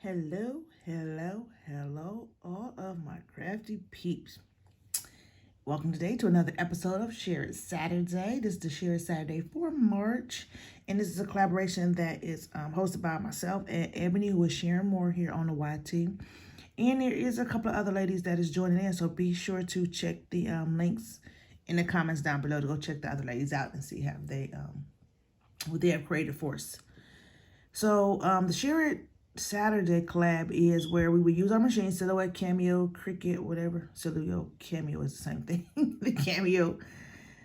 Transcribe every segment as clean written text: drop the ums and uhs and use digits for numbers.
Hello, hello, hello, all of my crafty peeps. Welcome today to another episode of Share It Saturday. This is the Share It Saturday for March, and this is a collaboration that is hosted by myself and Ebony, who is sharing more here on the YT. And there is a couple of other ladies that is joining in, so be sure to check the links in the comments down below to go check the other ladies out and see how they what they have created for us. So the Share It Saturday collab is where we would use our machine, Silhouette, Cameo, Cricut, whatever. Silhouette, Cameo is the same thing. The Cameo,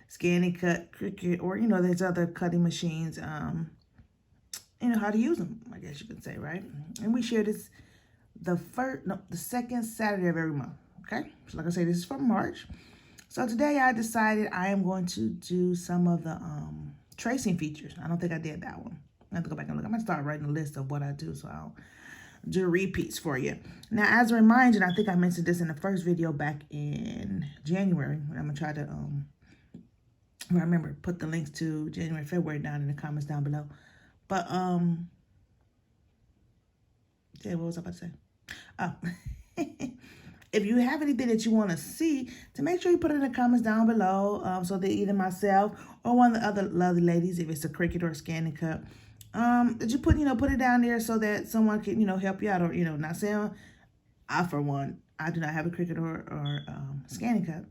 Scan and Cut, Cricut, or, there's other cutting machines. How to use them, I guess you could say, right? And we share this the second Saturday of every month, okay? So like I say, this is for March. So today I decided I am going to do some of the tracing features. I don't think I did that one. I have to go back and look. I'm going to start writing a list of what I do, so I'll do repeats for you. Now, as a reminder, and I think I mentioned this in the first video back in January. I'm going to try to, remember, put the links to January, February down in the comments down below. But, yeah, what was I about to say? Oh, if you have anything that you want to see, to make sure you put it in the comments down below, so that either myself or one of the other lovely ladies, if it's a Cricut or a Scan and Cut, that you put it down there so that someone can, help you out, or, not saying, I, for one, I do not have a Cricut or Scan and Cut.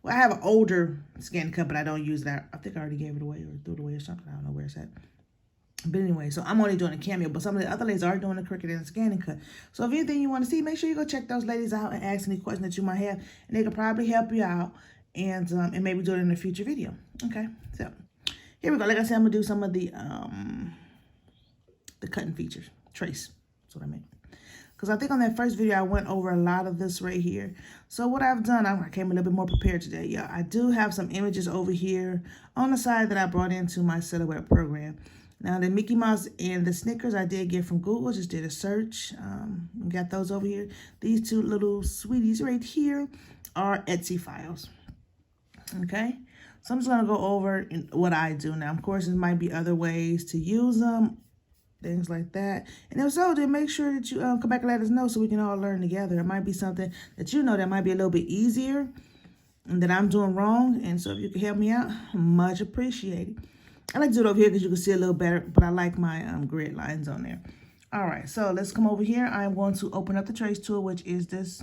Well, I have an older Scan and Cut, but I don't use that. I think I already gave it away or threw it away or something. I don't know where it's at. But anyway, so I'm only doing a Cameo, but some of the other ladies are doing a Cricut and a Scan and Cut. So if anything you want to see, make sure you go check those ladies out and ask any questions that you might have, and they could probably help you out and maybe do it in a future video. Okay, so here we go. Like I said, I'm gonna do some of the cutting features, trace. That's what I meant. Because I think on that first video, I went over a lot of this right here. So what I've done, I came a little bit more prepared today. Yeah, I do have some images over here on the side that I brought into my Silhouette program. Now, the Mickey Mouse and the Snickers I did get from Google. Just did a search. Got those over here. These two little sweeties right here are Etsy files. Okay? So I'm just going to go over what I do. Now, of course, there might be other ways to use them, things like that. And if so, then make sure that you come back and let us know so we can all learn together. It might be something that that might be a little bit easier and that I'm doing wrong. And so if you can help me out, much appreciated. I like to do it over here because you can see a little better, but I like my grid lines on there. All right, so let's come over here. I'm going to open up the trace tool, which is this.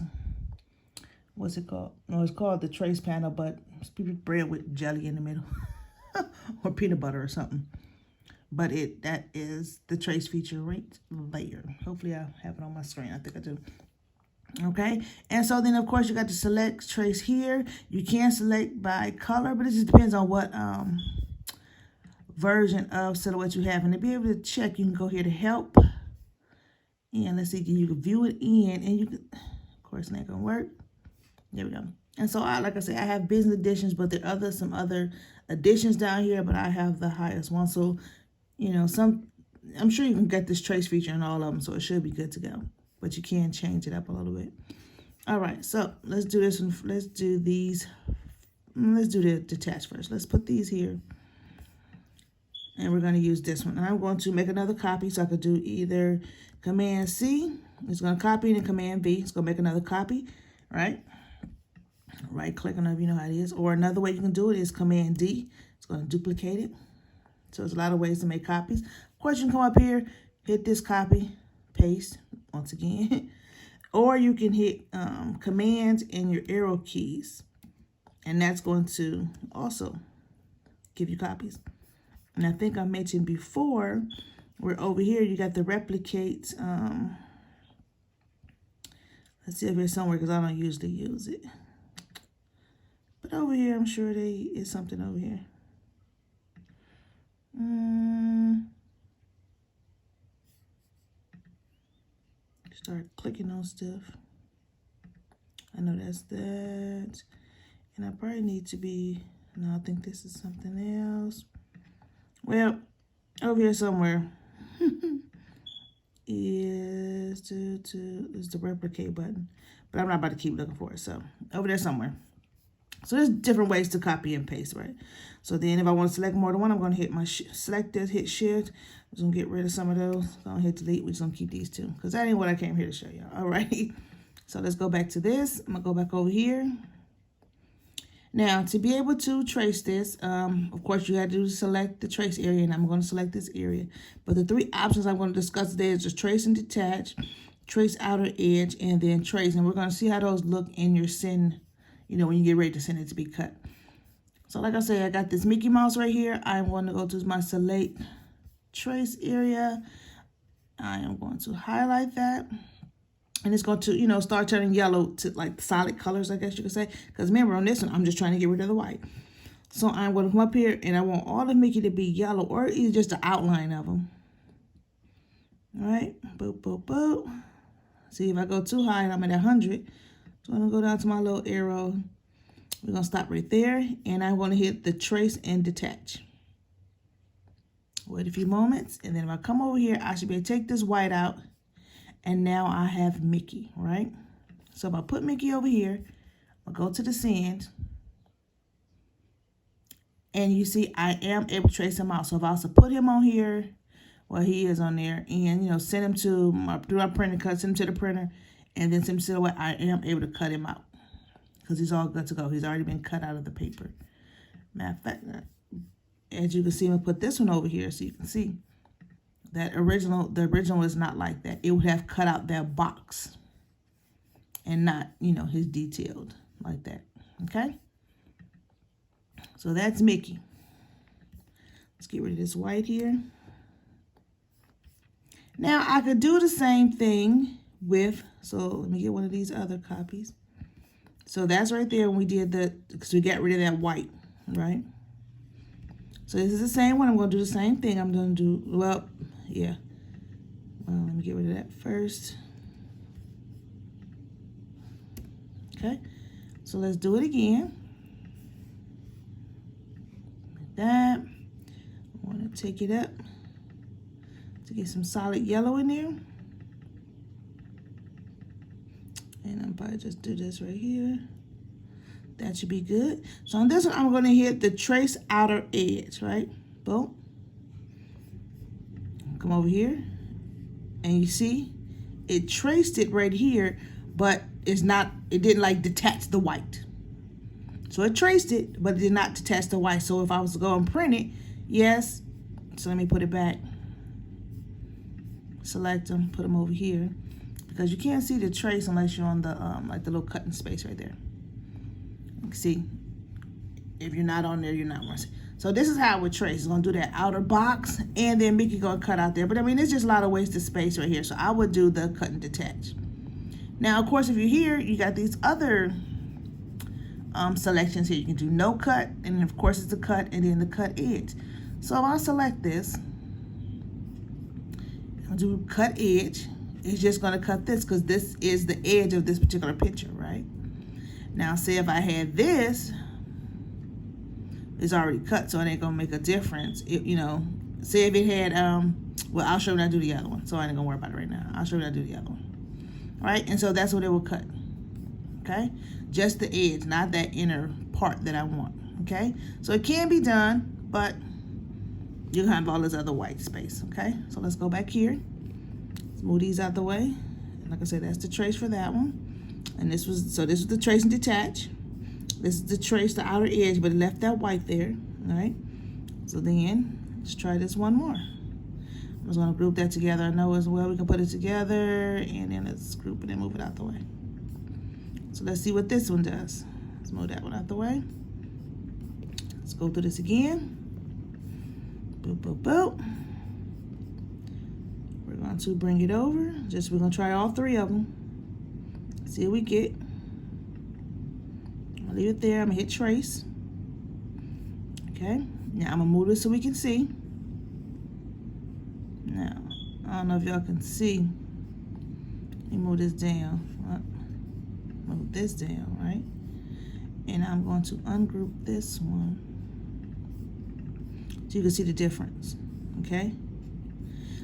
What's it called? No, it's called the trace panel, but it's bread with jelly in the middle or peanut butter or something. But that is the trace feature right layer. Hopefully I have it on my screen. I think I do. Okay, and so then of course you got to select trace here. You can select by color, but it just depends on what version of Silhouette you have. And to be able to check, you can go here to help. And let's see, you can view it in, and you can, of course, it ain't gonna work. There we go. And so like I said, I have business editions, but there are some other editions down here, but I have the highest one. So, I'm sure you can get this trace feature in all of them, so it should be good to go. But you can change it up a little bit. All right, so let's do this one. Let's do these. Let's do the detach first. Let's put these here. And we're going to use this one. And I'm going to make another copy, so I could do either Command C. It's going to copy, and then Command V. It's going to make another copy, right? Right click on it if you know how it is. Or another way you can do it is Command D. It's going to duplicate it. So there's a lot of ways to make copies. Of course, you can come up here, hit this copy, paste, once again. Or you can hit Command and your arrow keys. And that's going to also give you copies. And I think I mentioned before, we're over here, you got the replicate. Let's see if it's somewhere, because I don't usually use it. But over here, I'm sure there is something over here. Start clicking on stuff. I know that's that. And I probably need to be, no, I think this is something else. Well, over here somewhere is the replicate button. But I'm not about to keep looking for it. So over there somewhere. So there's different ways to copy and paste, right? So then if I want to select more than one, I'm going to hit my select this, hit shift. I'm just going to get rid of some of those. I'm going to hit delete. We're just going to keep these two because that ain't what I came here to show y'all. All right. So let's go back to this. I'm going to go back over here. Now, to be able to trace this, of course, you had to select the trace area, and I'm going to select this area. But the three options I'm going to discuss today is just trace and detach, trace outer edge, and then trace. And we're going to see how those look in your send, when you get ready to send it to be cut. So like I said, I got this Mickey Mouse right here. I'm going to go to my select trace area. I am going to highlight that. And it's going to, start turning yellow to like solid colors, I guess you could say. Because remember, on this one, I'm just trying to get rid of the white. So I'm going to come up here, and I want all of Mickey to be yellow, or either just the outline of them. All right, boop, boop, boop. See, if I go too high, and I'm at 100. So I'm going to go down to my little arrow. We're going to stop right there, and I'm going to hit the trace and detach. Wait a few moments, and then if I come over here, I should be able to take this white out, and now I have Mickey, right? So if I put Mickey over here, I'll go to the send, and you see I am able to trace him out. So if I was to put him on here, well, he is on there, and, send him to through my printer, send him to the printer, and then send him to the white, I am able to cut him out. Because he's all good to go. He's already been cut out of the paper. Matter of fact, as you can see, I'm going to put this one over here so you can see that the original is not like that. It would have cut out that box and not, his detailed like that. Okay? So that's Mickey. Let's get rid of this white here. Now, I could do the same thing with, so let me get one of these other copies. So that's right there when we did because we got rid of that white, right? So this is the same one. I'm going to do the same thing. I'm going to do, let me get rid of that first. Okay, so let's do it again. Like that. I want to take it up to get some solid yellow in there. And I'm probably just do this right here. That should be good. So on this one, I'm going to hit the trace outer edge, right? Boom. Come over here. And you see, it traced it right here, but it didn't like detach the white. So it traced it, but it did not detach the white. So if I was to go and print it, yes. So let me put it back. Select them, put them over here. Because you can't see the trace unless you're on the like the little cutting space right there. You can see, if you're not on there, you're not running. So this is how it would trace. It's going to do that outer box, and then Mickey going to cut out there. But I mean, there's just a lot of ways to space right here. So I would do the cut and detach. Now, of course, if you're here, you got these other selections here. You can do no cut, and then of course it's the cut, and then the cut edge. So if I select this, I'll do cut edge. It's just going to cut this because this is the edge of this particular picture, right? Now, say if I had this, it's already cut, so it ain't going to make a difference. Say if it had, well, I'll show you how to do the other one, so I ain't going to worry about it right now. I'll show you how to do the other one. All right, and so that's what it will cut, okay? Just the edge, not that inner part that I want, okay? So it can be done, but you have all this other white space, okay? So let's go back here. Move these out the way. And like I said, that's the trace for that one. And this was the trace and detach. This is the trace, the outer edge, but it left that white there. All right. So then let's try this one more. I'm just going to group that together. I know as well we can put it together, and then let's group it and move it out the way. So let's see what this one does. Let's move that one out the way. Let's go through this again. Boop, boop, boop. We're going to bring it over. We're going to try all three of them. See what we get. I'll leave it there. I'm going to hit trace. Okay. Now I'm going to move this so we can see. Now, I don't know if y'all can see. Let me move this down. Move this down, right? And I'm going to ungroup this one so you can see the difference. Okay.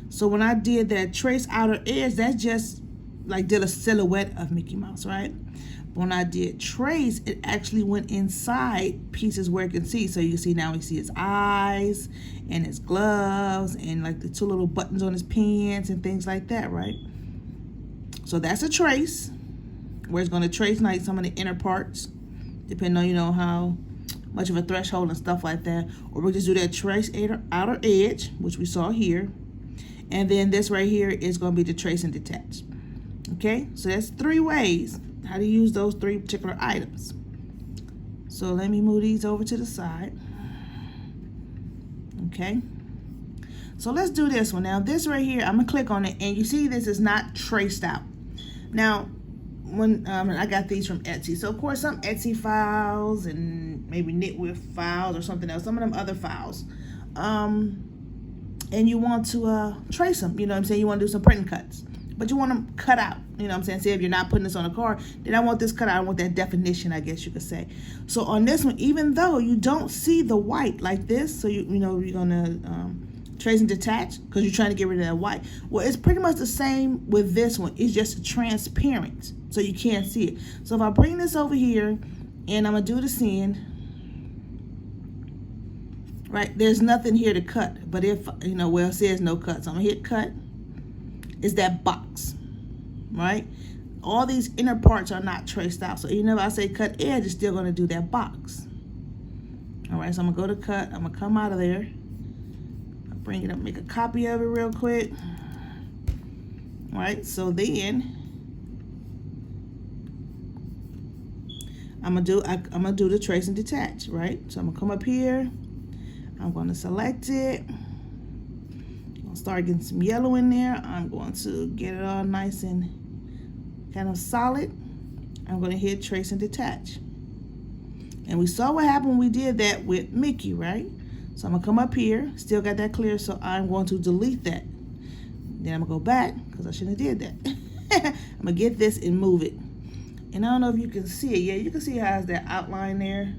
So when I did that trace outer edge, that's just like did a silhouette of Mickey Mouse, right? But when I did trace, it actually went inside pieces where you can see. So you can see now we see his eyes and his gloves and like the 2 little buttons on his pants and things like that, right? So that's a trace, where it's going to trace like some of the inner parts, depending on, you know, how much of a threshold and stuff like that. Or we'll just do that trace outer edge, which we saw here. And then this right here is going to be the trace and detach. Okay, so that's 3 ways how to use those 3 particular items. So let me move these over to the side. Okay, so let's do this one. Now this right here, I'm gonna click on it, and you see this is not traced out. Now when I got these from Etsy, so of course some Etsy files and maybe knit with files or something else, some of them other files, and you want to trace them, you know what I'm saying, you want to do some print cuts, but you want them cut out, you know what I'm saying. Say if you're not putting this on a card, then I want this cut out, I want that definition, I guess you could say. So on this one, even though you don't see the white like this, so you know you're gonna trace and detach because you're trying to get rid of that white. Well, it's pretty much the same with this one. It's just transparent, so you can't see it. So if I bring this over here and I'm gonna do the send, right, there's nothing here to cut. But if, you know, well, it says no cut, so I'm gonna hit cut. It's that box, right? All these inner parts are not traced out, so even if I say cut edge, it's still gonna do that box. All right, so I'm gonna go to cut, I'm gonna come out of there, I'll bring it up, make a copy of it real quick. All right, so then I'm gonna do the trace and detach, right? So I'm gonna come up here, I'm gonna select it, I'll start getting some yellow in there, I'm going to get it all nice and kind of solid. I'm gonna hit trace and detach. And we saw what happened when we did that with Mickey, right? So I'm gonna come up here, still got that clear, so I'm going to delete that. Then I'm gonna go back, because I shouldn't have did that. I'm gonna get this and move it. And I don't know if you can see it. Yeah, you can see how it has that outline there.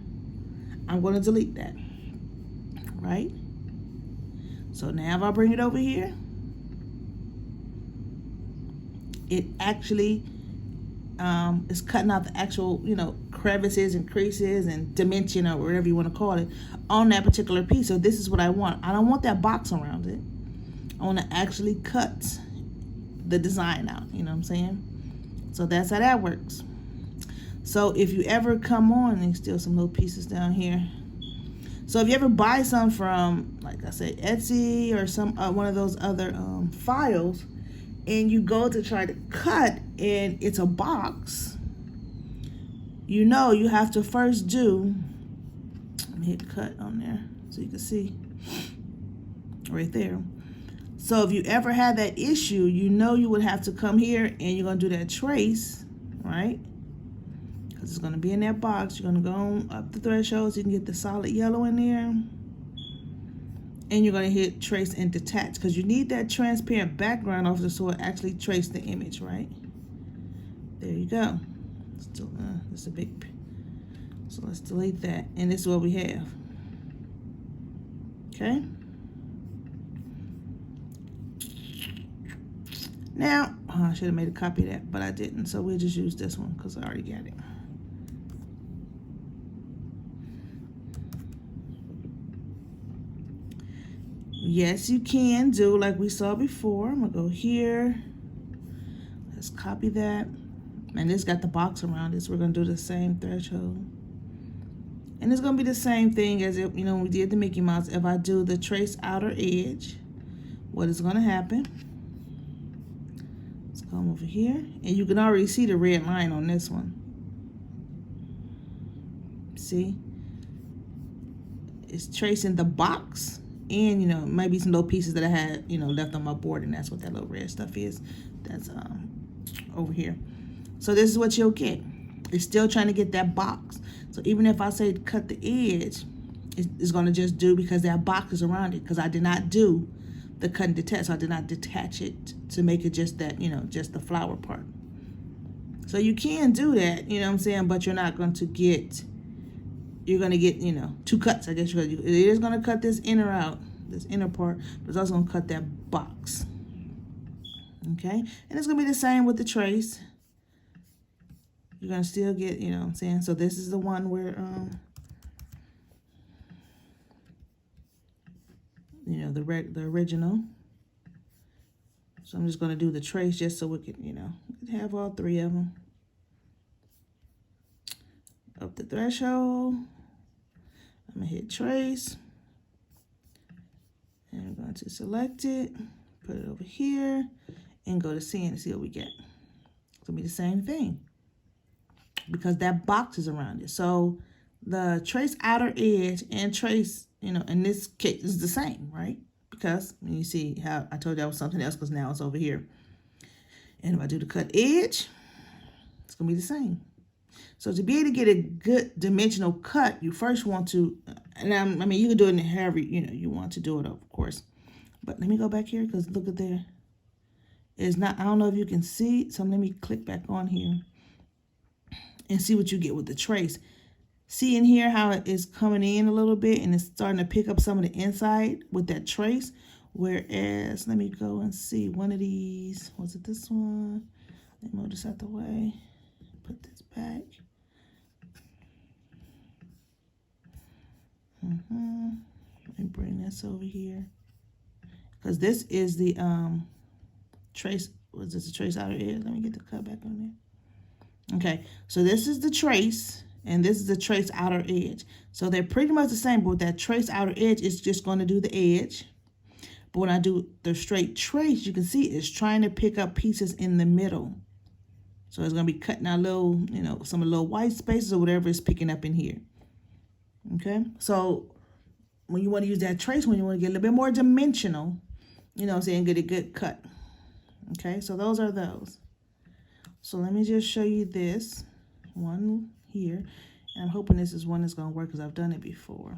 I'm gonna delete that, right? So now if I bring it over here, it actually is cutting out the actual, you know, crevices and creases and dimension or whatever you want to call it on that particular piece. So this is what I want. I don't want that box around it. I want to actually cut the design out, you know what I'm saying? So that's how that works. So if you ever come on, and still some little pieces down here. So if you ever buy some from, like I said, Etsy or some one of those other files, and you go to try to cut and it's a box, you know you have to first do, let me hit cut on there so you can see right there. So if you ever had that issue, you know you would have to come here and you're gonna do that trace, right? Because it's gonna be in that box. You're gonna go up the threshold so you can get the solid yellow in there. And you're gonna hit trace and detach because you need that transparent background over so it actually trace the image, right? There you go. Still, this is a big, so let's delete that. And this is what we have, okay? Now, I should have made a copy of that, but I didn't, so we'll just use this one because I already got it. Yes, you can do like we saw before. I'm gonna go here. Let's copy that. And this got the box around it, so we're gonna do the same threshold. And it's gonna be the same thing as if, you know, when we did the Mickey Mouse. If I do the trace outer edge, what is gonna happen? Let's come over here. And you can already see the red line on this one. See? It's tracing the box. And, you know, maybe some little pieces that I had, you know, left on my board, and that's what that little red stuff is. That's over here. So this is what you'll get. It's still trying to get that box. So even if I say cut the edge, it's going to just do because that box is around it, because I did not do the cut and detach. So I did not detach it to make it just that, you know, just the flower part. So you can do that, you know what I'm saying, but you're not going to get, you're going to get, you know, 2 cuts, I guess. It is going to cut this inner out, this inner part, but it's also going to cut that box. Okay, and it's gonna be the same with the trace. You're gonna still get, you know what I'm saying? So this is the one where, you know, the original. So I'm just gonna do the trace just so we can, you know, have all three of them. Up the threshold. I'm gonna hit trace. And I'm going to select it, put it over here, and go to send and see what we get. It's gonna be the same thing because that box is around it. So the trace outer edge and trace, you know, in this case is the same, right? Because you see how I told you that was something else because now it's over here. And if I do the cut edge, it's gonna be the same. So to be able to get a good dimensional cut, you first want to, and I mean, you can do it in however, you know, you want to do it, of course. But let me go back here because look at there. It's not, I don't know if you can see, so let me click back on here and see what you get with the trace. See in here how it is coming in a little bit and it's starting to pick up some of the inside with that trace. Whereas, let me go and see one of these. Was it this one? Let me move this out the way. Put this back. Let me bring this over here. Because this is the trace. Was this the trace outer edge? Let me get the cut back on there. Okay, so this is the trace. And this is the trace outer edge. So they're pretty much the same, but with that trace outer edge, it's just going to do the edge. But when I do the straight trace, you can see it's trying to pick up pieces in the middle. So it's going to be cutting out little, you know, some of the little white spaces or whatever it's picking up in here. Okay, so when you want to use that trace, when you want to get a little bit more dimensional, you know what I'm saying, get a good cut. Okay, so those are those. So let me just show you this one here. And I'm hoping this is one that's going to work because I've done it before.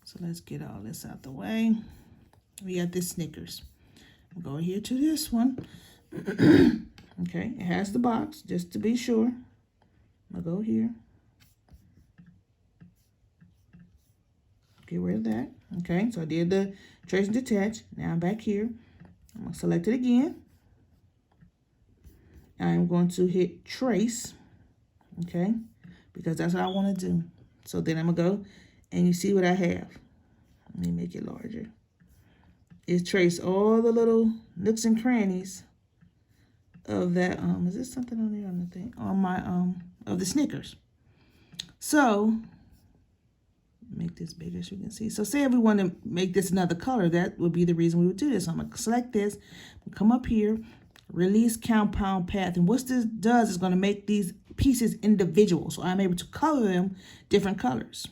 So let's get all this out the way. We got this Snickers. I'll go here to this one. Okay, it has the box, just to be sure. I'll go here. Get rid of that. Okay, so I did the trace and detach. Now I'm back here. I'm going to select it again. I'm going to hit trace, okay, because that's what I want to do. So then I'm going to go, and you see what I have. Let me make it larger. It traced all the little nooks and crannies of that, is this something on there on the thing? On my, of the Snickers. So, make this bigger so you can see. So say if we want to make this another color, that would be the reason we would do this. So I'm going to select this, come up here, release compound path. And what this does is going to make these pieces individual. So I'm able to color them different colors.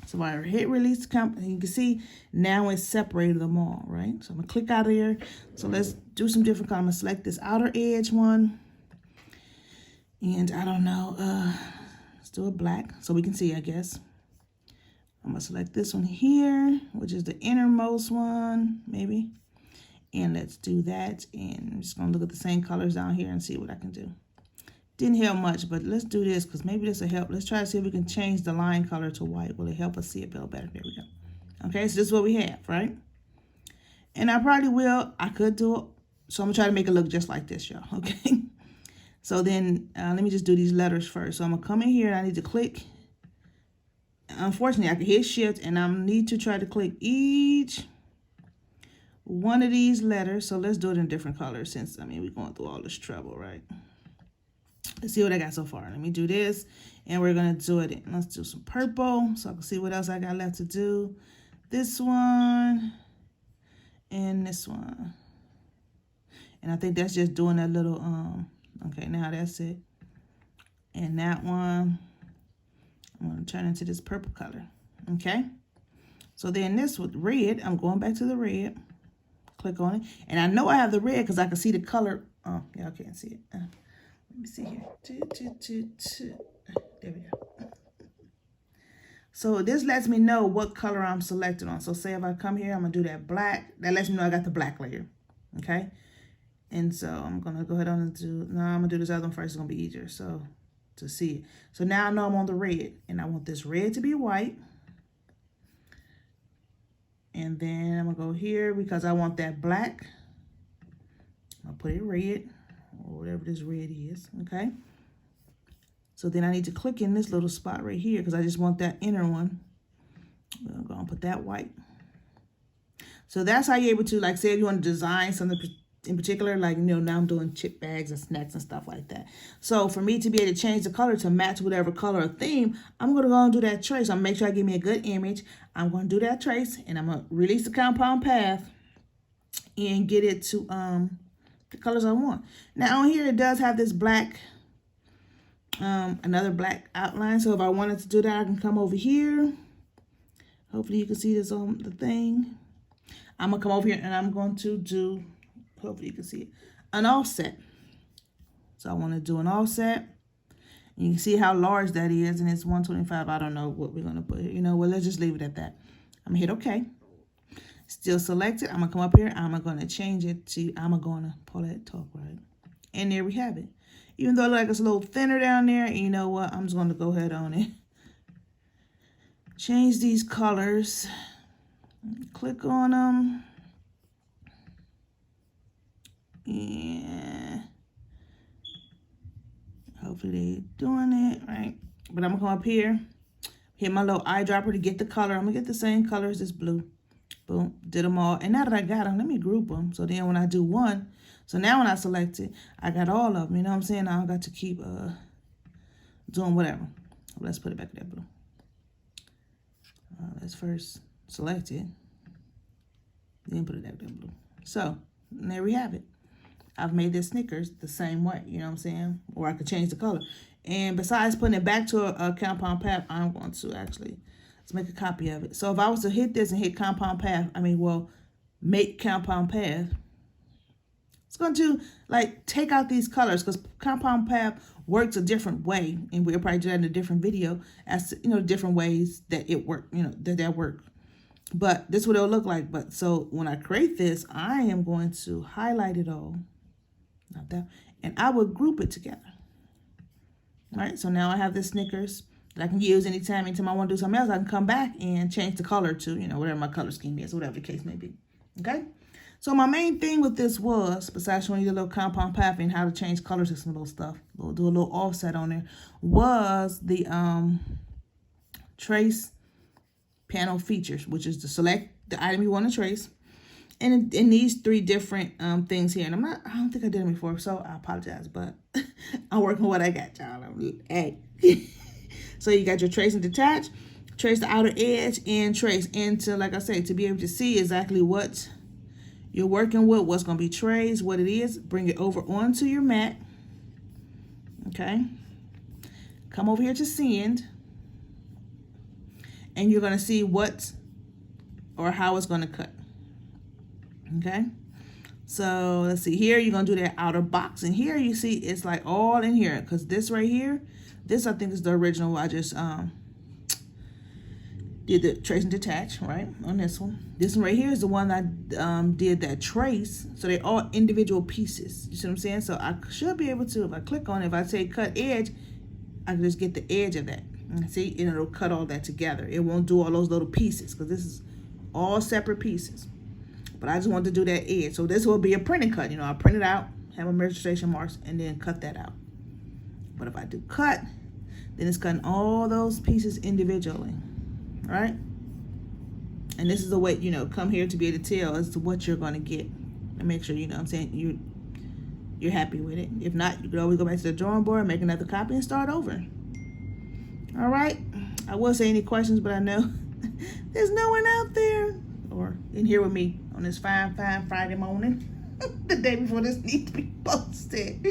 So if I hit release compound, you can see now it's separated them all, right? So I'm going to click out of here. So let's do some different colors. I'm going to select this outer edge one. And I don't know, let's do a black so we can see, I guess. I'm going to select this one here, which is the innermost one, maybe. And let's do that. And I'm just going to look at the same colors down here and see what I can do. Didn't help much, but let's do this because maybe this will help. Let's try to see if we can change the line color to white. Will it help us see it better? There we go. Okay, so this is what we have, right? And I probably will. I could do it. So I'm going to try to make it look just like this, y'all. Okay. So then let me just do these letters first. So I'm going to come in here and I need to click. Unfortunately, I can hit shift and I need to try to click each one of these letters. So let's do it in different colors since, I mean, we're going through all this trouble, right? Let's see what I got so far. Let me do this and we're going to do it in. Let's do some purple so I can see what else I got left to do. This one and this one. And I think that's just doing that little, okay, now that's it. And that one, I'm going to turn into this purple color, okay? So then this with red, I'm going back to the red. Click on it. And I know I have the red because I can see the color. Oh, y'all can't see it. Let me see here. There we go. So this lets me know what color I'm selected on. So say if I come here, I'm going to do that black. That lets me know I got the black layer, okay? And so I'm going to go ahead and do, no, I'm going to do this other one first. It's going to be easier so to see it. So now I know I'm on the red. And I want this red to be white. And then I'm going to go here because I want that black put it red, or whatever this red is, okay? So then I need to click in this little spot right here because I just want that inner one. I'm going to put that white. So that's how you're able to, like, say if you want to design something in particular, like, you know, now I'm doing chip bags and snacks and stuff like that. So for me to be able to change the color to match whatever color or theme, I'm going to go and do that trace. I'm going to make sure I give me a good image. I'm going to do that trace, and I'm going to release the compound path and get it to the colors I want. Now on here, it does have this black, another black outline. So if I wanted to do that, I can come over here. Hopefully you can see this on the thing. I'm going to come over here and I'm going to do, hopefully you can see it, an offset. So I want to do an offset. You can see how large that is, and it's 125. I don't know what we're going to put here. You know, well, let's just leave it at that. I'm going to hit OK. Still selected. I'm going to come up here. I'm going to change it to, I'm going to Paulette talk, right? And there we have it. Even though it looks like it's a little thinner down there, and you know what? I'm just going to go ahead on it. Change these colors. Click on them. Yeah. Hopefully they're doing it right. But I'm going to come up here. Hit my little eyedropper to get the color. I'm going to get the same color as this blue. Boom. Did them all. And now that I got them, let me group them. So then when I do one, so now when I select it, I got all of them. You know what I'm saying? I don't got to keep doing whatever. Let's put it back to that blue. Let's first select it. Then put it back to that blue. So there we have it. I've made this Snickers the same way. You know what I'm saying? Or I could change the color. And besides putting it back to a compound path, I'm going to actually, let's make a copy of it. So if I was to hit this and hit compound path, make compound path, it's going to like take out these colors because compound path works a different way, and we'll probably do that in a different video as to, you know, different ways that it work, you know, that work. But this is what it'll look like. But so when I create this, I am going to highlight it all, not that, and I will group it together. All right, so now I have this Snickers that I can use anytime I want to do something else. I can come back and change the color to, you know, whatever my color scheme is, whatever the case may be. Okay. So my main thing with this was, besides showing you the little compound path and how to change colors and some little stuff, we'll do a little offset on there, was the trace panel features, which is to select the item you want to trace. And in these three different things here, and I don't think I did them before, so I apologize, but I'm working what I got, y'all. Hey. So you got your trace and detach, trace the outer edge, and trace into, like I say, to be able to see exactly what you're working with, what's going to be traced, what it is, bring it over onto your mat. Okay. Come over here to send. And you're going to see what or how it's going to cut. Okay. So let's see here. You're going to do that outer box. And here you see it's like all in here. Because this right here, this I think is the original. I just did the trace and detach, right, on this one. This one right here is the one that did that trace. So they're all individual pieces. You see what I'm saying? So I should be able to, if I click on it, if I say cut edge, I can just get the edge of that. And see, and it'll cut all that together. It won't do all those little pieces because this is all separate pieces. But I just want to do that edge. So this will be a printing cut. You know, I'll print it out, have my registration marks, and then cut that out. But if I do cut, then it's cutting all those pieces individually. Right? And this is the way, you know, come here to be able to tell as to what you're going to get. And make sure, you know what I'm saying, you're happy with it. If not, you can always go back to the drawing board, make another copy, and start over. All right. I will say any questions, but I know there's no one out there or in here with me on this fine Friday morning, the day before this needs to be posted.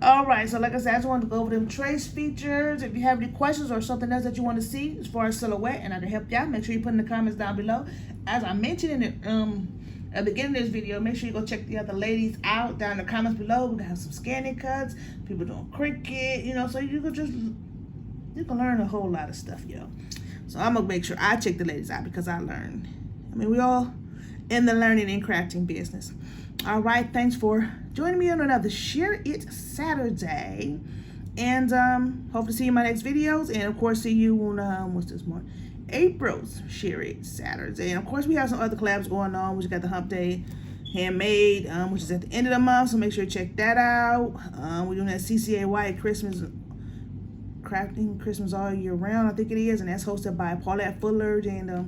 All right, so like I said, I just wanted to go over them trace features. If you have any questions or something else that you want to see as far as silhouette and I can help you out, make sure you put in the comments down below. As I mentioned in the at the beginning of this video, make sure you go check the other ladies out down in the comments below. We're going to have some scanning cuts, people doing Cricut, you know, so you can learn a whole lot of stuff, yo. So I'm going to make sure I check the ladies out because I learned. I mean, we all in the learning and crafting business. All right, thanks for joining me on another Share It Saturday. And hope to see you in my next videos. And, of course, see you on, what's this month? April's Share It Saturday. And, of course, we have some other collabs going on. We just got the Hump Day handmade, which is at the end of the month, so make sure to check that out. We're doing that CCA White Christmas crafting Christmas all year round, I think it is, and that's hosted by Paulette and I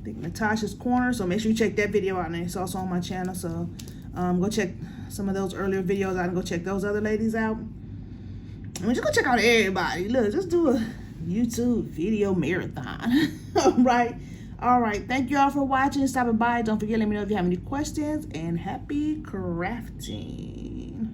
think Natasha's Corner. So make sure you check that video out, and it's also on my channel. So go check some of those earlier videos out and go check those other ladies out. And just go check out everybody. Look, just do a YouTube video marathon. All right. Thank you all for watching and stopping by. Don't forget, let me know if you have any questions, and happy crafting.